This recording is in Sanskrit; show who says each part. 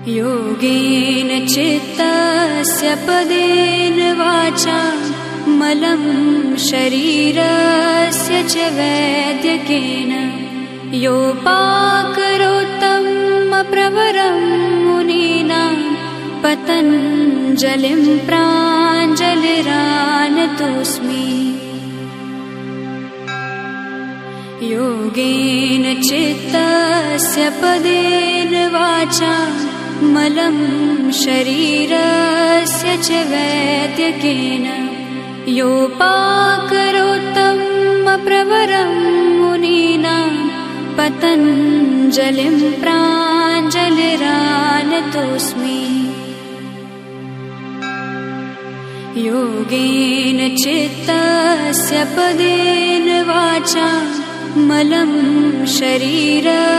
Speaker 1: योगेन चित्तस्य पदेन वाचा मलं शरीरस्य च वैद्यकेन योपाकरोत्तम प्रवरं मुनीनां पतञ्जलिं प्राञ्जलिरानतोऽस्मि। योगेन चित्तस्य पदेन वाचा मलं शरीरस्य च वैद्यकेन योपाकरोत्तम प्रवरं मुनीनां पतञ्जलिं प्राञ्जलिरानतोऽस्मि। योगेन चित्तस्य पदेन वाचा मलं शरीरस्य